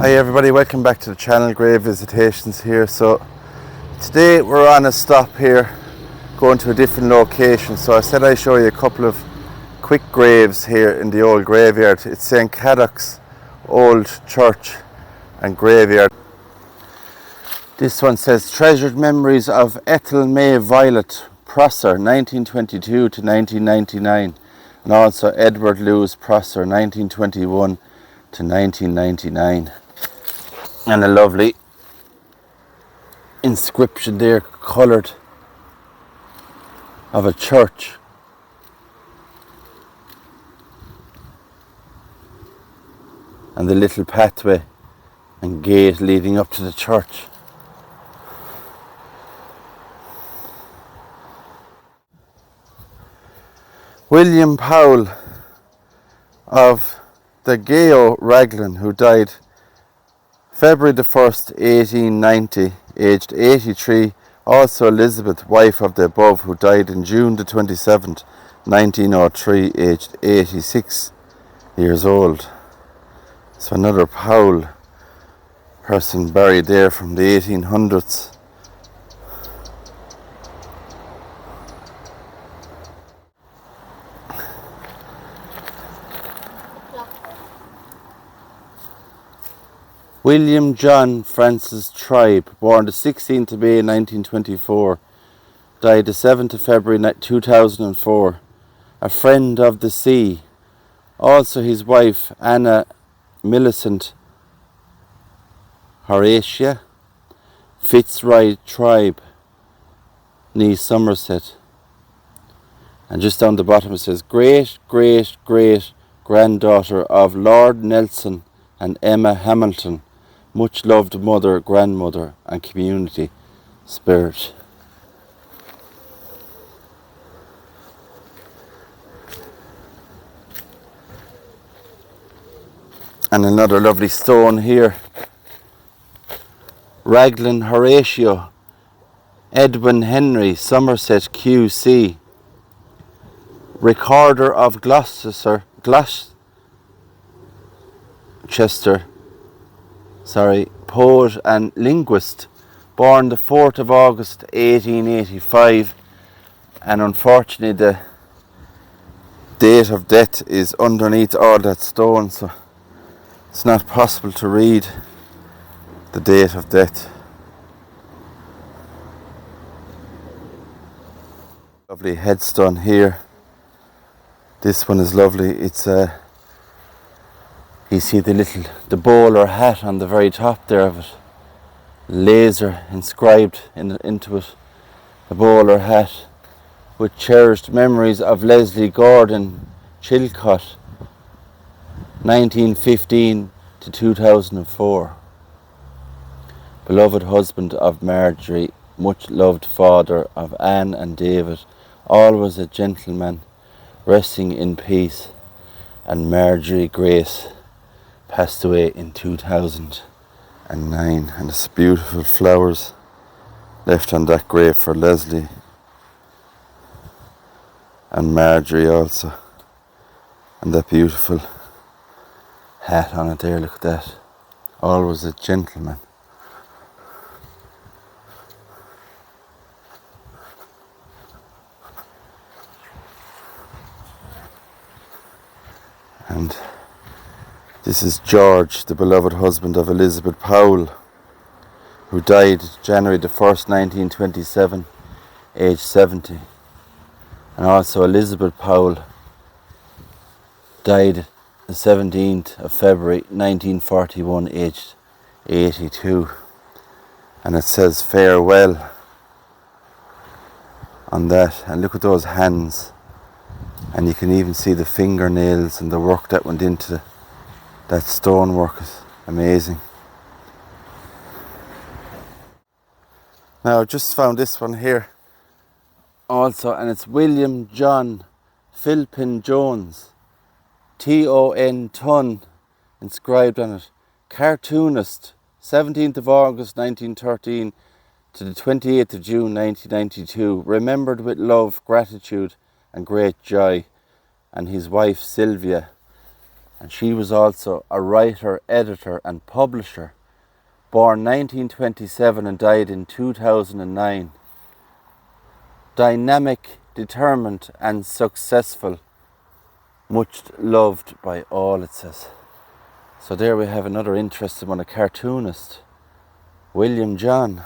Hi everybody, welcome back to the channel, Grave Visitations here. So today we're on a stop here, going to a different location. So I said I'd show you a couple of quick graves here in the old graveyard. It's St. Cadoc's old church and graveyard. This one says treasured memories of Ethel May Violet Prosser 1922 to 1999, and also Edward Lewis Prosser 1921 to 1999. And a lovely inscription there, coloured, of a church. And the little pathway and gate leading up to the church. William Powell of the Gao Raglan, who died February the 1st, 1890, aged 83. Also Elizabeth, wife of the above, who died in June the 27th, 1903, aged 86 years old. So another Powell person buried there from the 1800s. William John Francis Tribe, born the 16th of May 1924, died the 7th of February 2004, a friend of the sea. Also his wife Anna Millicent Horatia Fitzroy Tribe, née Somerset. And just down the bottom it says great granddaughter of Lord Nelson and Emma Hamilton, much loved mother, grandmother and community spirit. And another lovely stone here. Raglan Horatio Edwin Henry Somerset QC, recorder of Gloucester, poet and linguist, born the 4th of August 1885, and unfortunately the date of death is underneath all that stone, so it's not possible to read the date of death. Lovely headstone here. This one is lovely. It's you see the bowler hat on the very top there of it, laser inscribed into it, the bowler hat, with cherished memories of Leslie Gordon Chilcott, 1915 to 2004. Beloved husband of Marjorie, much loved father of Anne and David, always a gentleman, resting in peace. And Marjorie Grace passed away in 2009, and it's beautiful flowers left on that grave for Leslie and Marjorie also, and that beautiful hat on it there, look at that, always a gentleman. And this is George, the beloved husband of Elizabeth Powell, who died January the 1st, 1927, aged 70. And also Elizabeth Powell died the 17th of February 1941, aged 82. And it says farewell on that. And look at those hands. And you can even see the fingernails and the work that went into that stonework is amazing. Now I've just found this one here also, and it's William John Philpin Jones, T-O-N Ton, inscribed on it. Cartoonist, 17th of August 1913 to the 28th of June 1992, remembered with love, gratitude and great joy. And his wife Sylvia, And she was also a writer, editor and publisher, born 1927 and died in 2009. Dynamic, determined and successful, much loved by all, it says. So there we have another interesting one, a cartoonist, William John.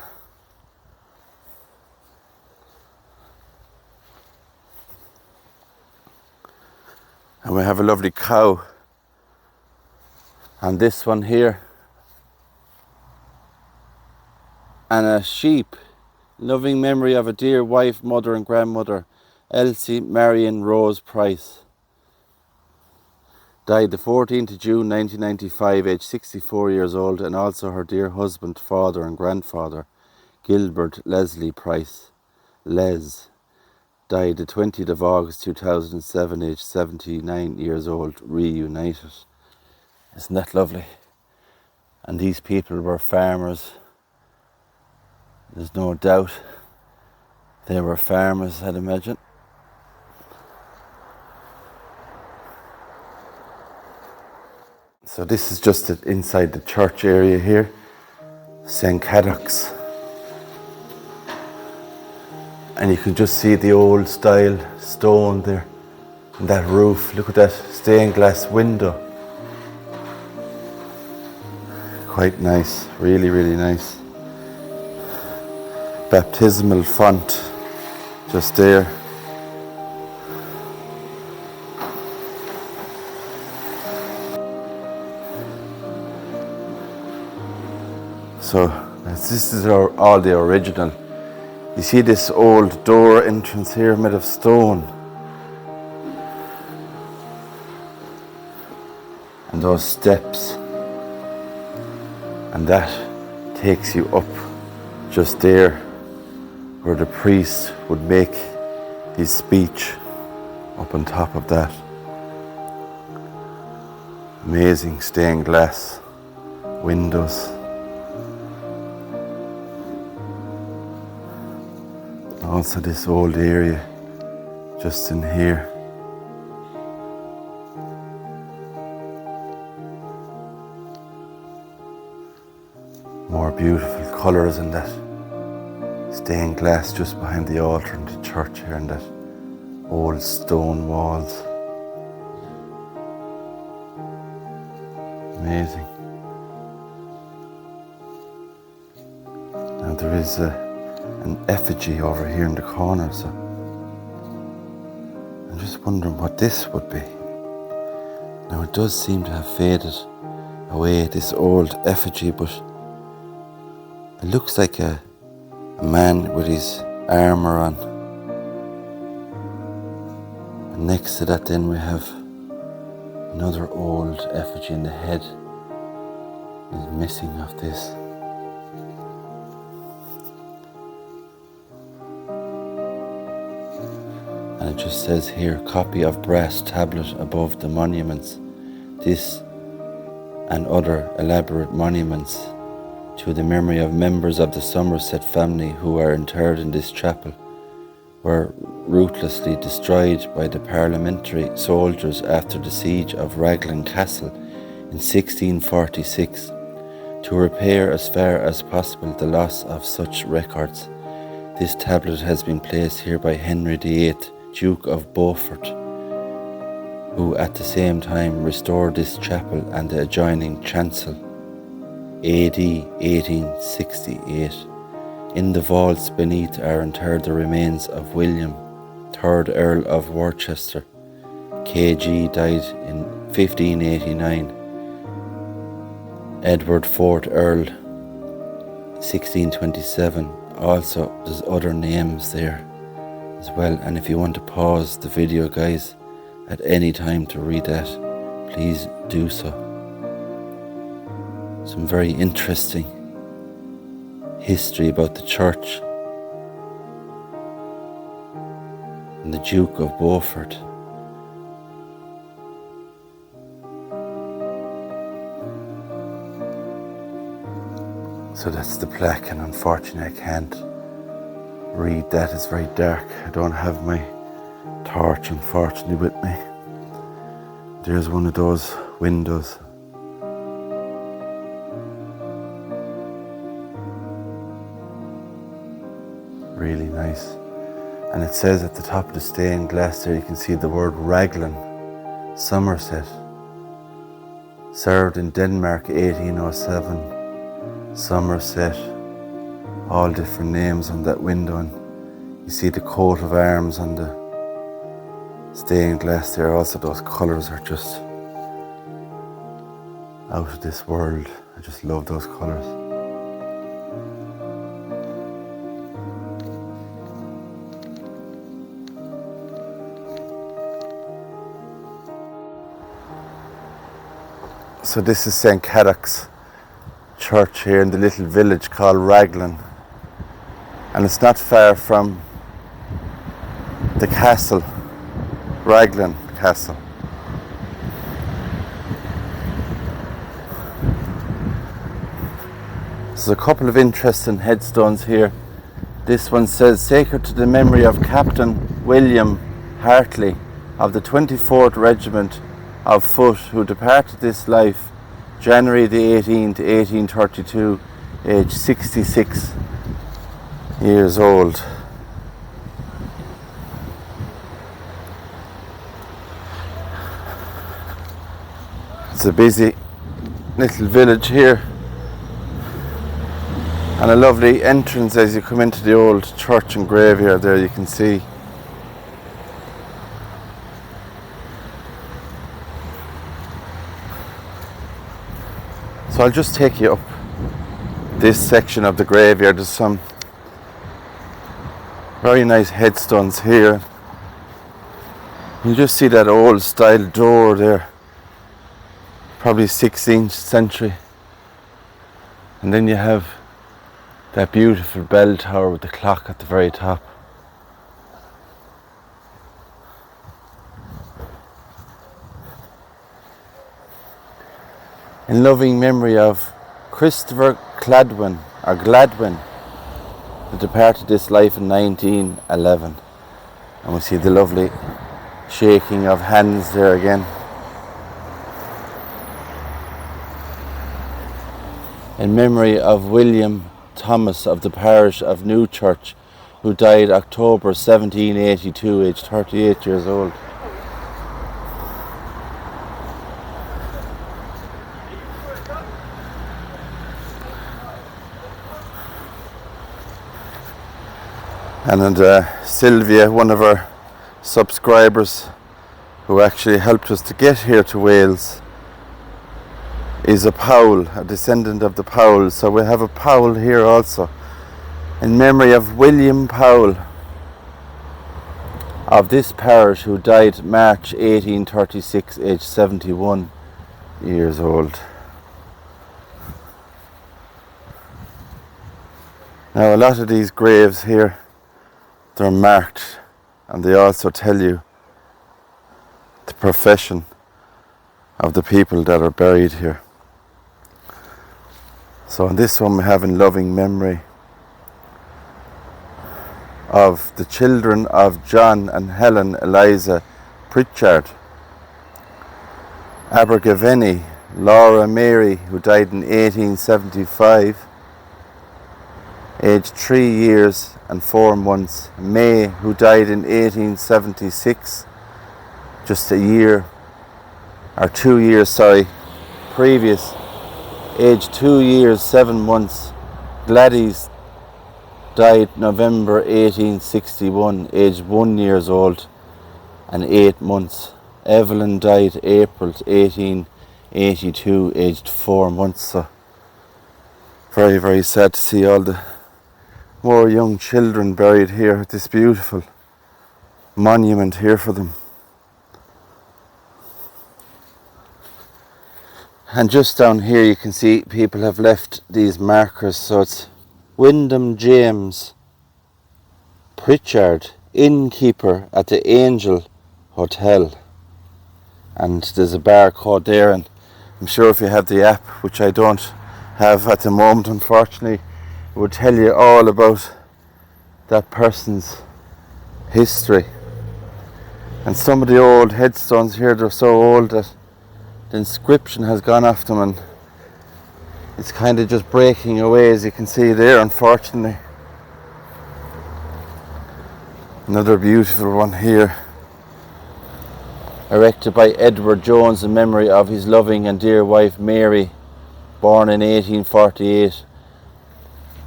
And we have a lovely cow. And this one here. And a sheep. Loving memory of a dear wife, mother and grandmother, Elsie Marion Rose Price. Died the 14th of June 1995, aged 64 years old, and also her dear husband, father and grandfather, Gilbert Leslie Price. Les. Died the 20th of August 2007, aged 79 years old, reunited. Isn't that lovely? And these people were farmers. There's no doubt they were farmers, I'd imagine. So this is just inside the church area here, St. Cadoc's. And you can just see the old style stone there, and that roof. Look at that stained glass window. Quite nice, really, really nice. Baptismal font, just there. So this is all the original. You see this old door entrance here made of stone. And those steps. And that takes you up just there where the priest would make his speech up on top of that. Amazing stained glass windows. Also this old area just in here. More beautiful colours in that stained glass just behind the altar in the church here, and that old stone walls. Amazing. Now there is an effigy over here in the corner, so I'm just wondering what this would be. Now it does seem to have faded away, this old effigy, but it looks like a man with his armour on. And next to that then we have another old effigy, and the head is missing of this. And it just says here, copy of brass tablet above the monuments. This and other elaborate monuments to the memory of members of the Somerset family who are interred in this chapel were ruthlessly destroyed by the parliamentary soldiers after the siege of Raglan Castle in 1646. To repair as far as possible the loss of such records, this tablet has been placed here by Henry VIII, Duke of Beaufort, who at the same time restored this chapel and the adjoining chancel, AD 1868. In the vaults beneath are interred the remains of William, 3rd Earl of Worcester. KG died in 1589. Edward, 4th Earl, 1627. Also, there's other names there as well. And if you want to pause the video, guys, at any time to read that, please do so. Some very interesting history about the church and the Duke of Beaufort. So that's the plaque, and unfortunately I can't read that. It's very dark. I don't have my torch unfortunately with me. There's one of those windows. Really nice. And it says at the top of the stained glass there, you can see the word Raglan, Somerset. Served in Denmark 1807, Somerset, all different names on that window, and you see the coat of arms on the stained glass there. Also those colours are just out of this world. I just love those colours. So this is St. Cadoc's church here in the little village called Raglan, and it's not far from the castle, Raglan Castle. There's a couple of interesting headstones here. This one says, "Sacred to the memory of Captain William Hartley of the 24th Regiment of Foot, who departed this life January the 18th, 1832, aged 66 years old." It's a busy little village here, and a lovely entrance as you come into the old church and graveyard there, you can see. So I'll just take you up this section of the graveyard. There's some very nice headstones here. You just see that old style door there, probably 16th century. And then you have that beautiful bell tower with the clock at the very top. In loving memory of Christopher Gladwin, who departed this life in 1911. And we see the lovely shaking of hands there again. In memory of William Thomas of the parish of Newchurch, who died October 1782, aged 38 years old. And Sylvia, one of our subscribers who actually helped us to get here to Wales, is a Powell, a descendant of the Powells. So we have a Powell here also, in memory of William Powell of this parish, who died March 1836, aged 71 years old. Now, a lot of these graves here, they're marked, and they also tell you the profession of the people that are buried here. So in this one we have in loving memory of the children of John and Helen Eliza Pritchard, Abergavenny Laura Mary, who died in 1875, aged 3 years and 4 months. May, who died in 1876, just a year, or 2 years, previous, aged 2 years, 7 months. Gladys died November 1861, aged 1 year old and 8 months. Evelyn died April 1882, aged 4 months. So very, very sad to see all the more young children buried here at this beautiful monument here for them. And just down here you can see people have left these markers. So it's Wyndham James Pritchard, innkeeper at the Angel Hotel. And there's a barcode there, and I'm sure if you have the app, which I don't have at the moment unfortunately, it would tell you all about that person's history. And some of the old headstones here, they're so old that the inscription has gone off them and it's kind of just breaking away, as you can see there, unfortunately. Another beautiful one here, erected by Edward Jones in memory of his loving and dear wife Mary, born in 1848.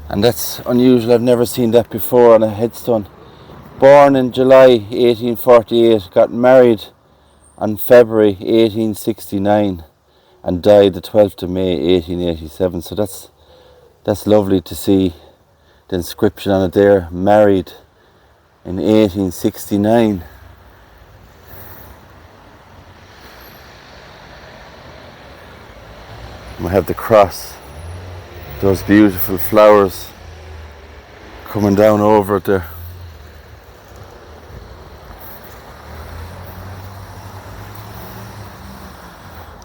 And that's unusual, I've never seen that before on a headstone. Born in July 1848, got married on February 1869 and died the 12th of May 1887. So that's lovely to see the inscription on it there, married in 1869. We have the cross, those beautiful flowers coming down over it there.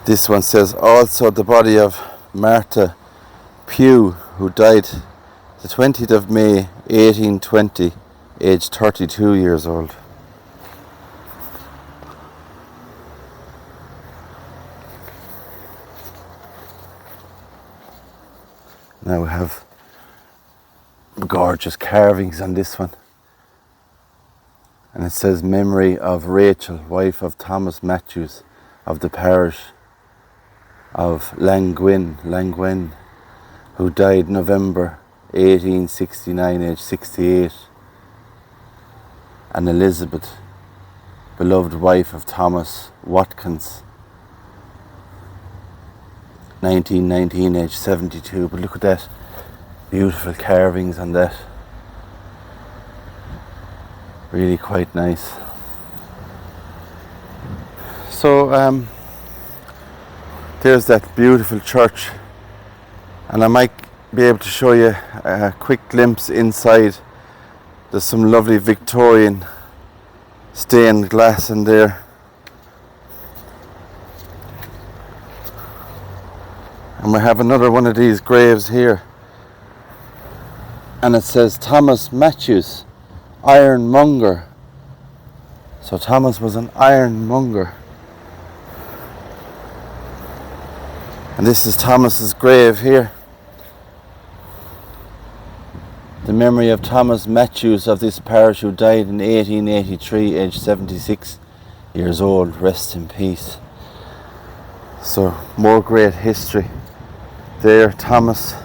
This one says also the body of Martha Pugh, who died the 20th of May 1820, aged 32 years old. Now we have gorgeous carvings on this one. And it says memory of Rachel, wife of Thomas Matthews of the parish of Raglan, who died November 1869, aged 68. And Elizabeth, beloved wife of Thomas Watkins, 1919, aged 72. But look at that, beautiful carvings on that. Really quite nice. So there's that beautiful church, and I might be able to show you a quick glimpse inside. There's some lovely Victorian stained glass in there. And we have another one of these graves here, and it says Thomas Matthews, ironmonger. So Thomas was an ironmonger. And this is Thomas's grave here. The memory of Thomas Matthews of this parish, who died in 1883, aged 76 years old. Rest in peace. So more great history there. Thomas,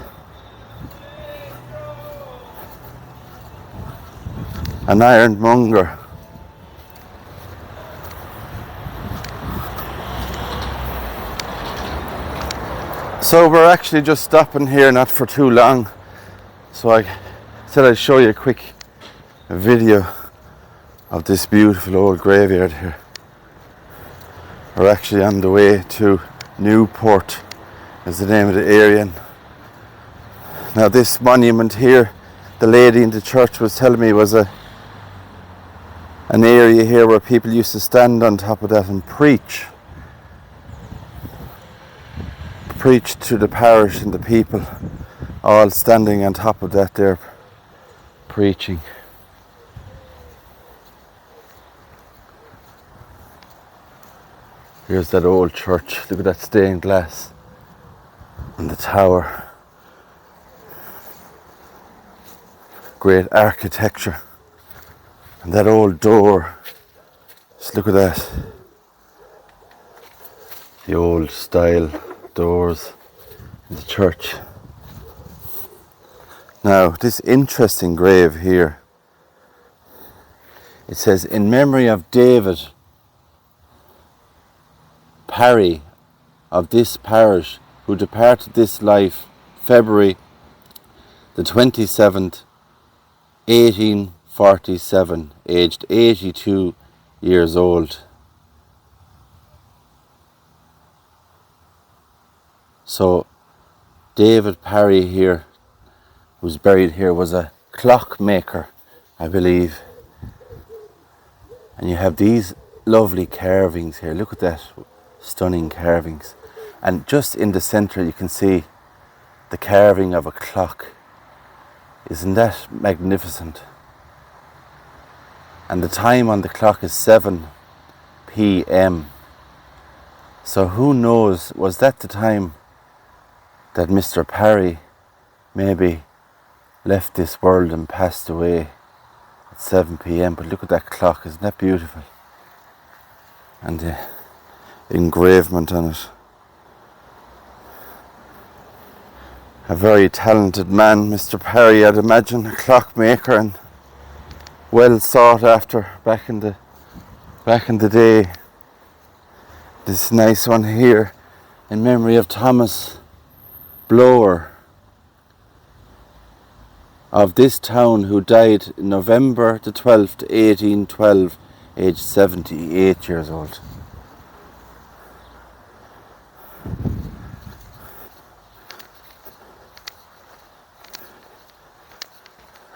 an ironmonger. So we're actually just stopping here, not for too long. So I said I'd show you a quick video of this beautiful old graveyard here. We're actually on the way to Newport, is the name of the area. Now this monument here, the lady in the church was telling me, was an area here where people used to stand on top of that and preach to the parish and the people, all standing on top of that there preaching. Here's that old church. Look at that stained glass and the tower. Great architecture. And that old door. Just look at that. The old style doors in the church. Now, this interesting grave here, it says, in memory of David Parry of this parish, who departed this life February the 27th, 1847, aged 82 years old. So David Parry here, who's buried here, was a clockmaker, I believe. And you have these lovely carvings here. Look at that, stunning carvings. And just in the centre you can see the carving of a clock. Isn't that magnificent? And the time on the clock is 7 p.m. So who knows, was that the time that Mr. Parry maybe left this world and passed away at 7 p.m. But look at that clock, isn't that beautiful? And the engravement on it. A very talented man, Mr. Parry, I'd imagine, a clockmaker, and well sought after back in the day. This nice one here in memory of Thomas Blower of this town, who died November the 12th, 1812, aged 78 years old.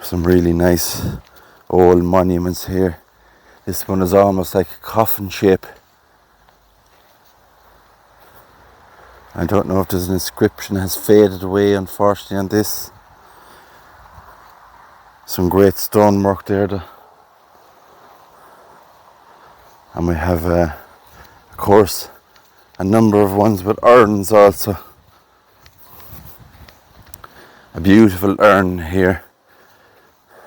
Some really nice old monuments here. This one is almost like a coffin shape. I don't know if there's an inscription, has faded away unfortunately on this. Some great stonework there though. And we have of course a number of ones with urns also. A beautiful urn here,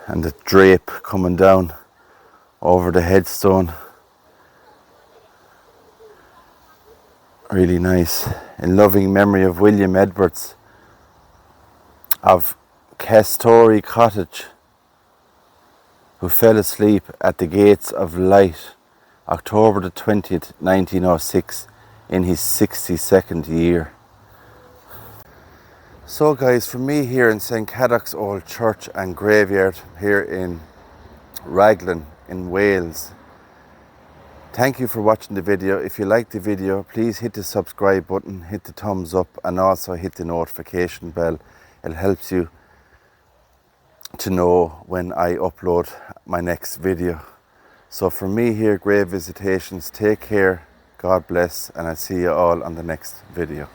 and the drape coming down over the headstone. Really nice. In loving memory of William Edwards of Castory Cottage, who fell asleep at the gates of light October the 20th, 1906, in his 62nd year. So guys, from me here in St. Cadoc's Old Church and Graveyard here in Raglan in Wales, thank you for watching the video. If you liked the video, please hit the subscribe button, hit the thumbs up, and also hit the notification bell. It helps you to know when I upload my next video. So from me here, Grave Visitations, take care, God bless, and I'll see you all on the next video.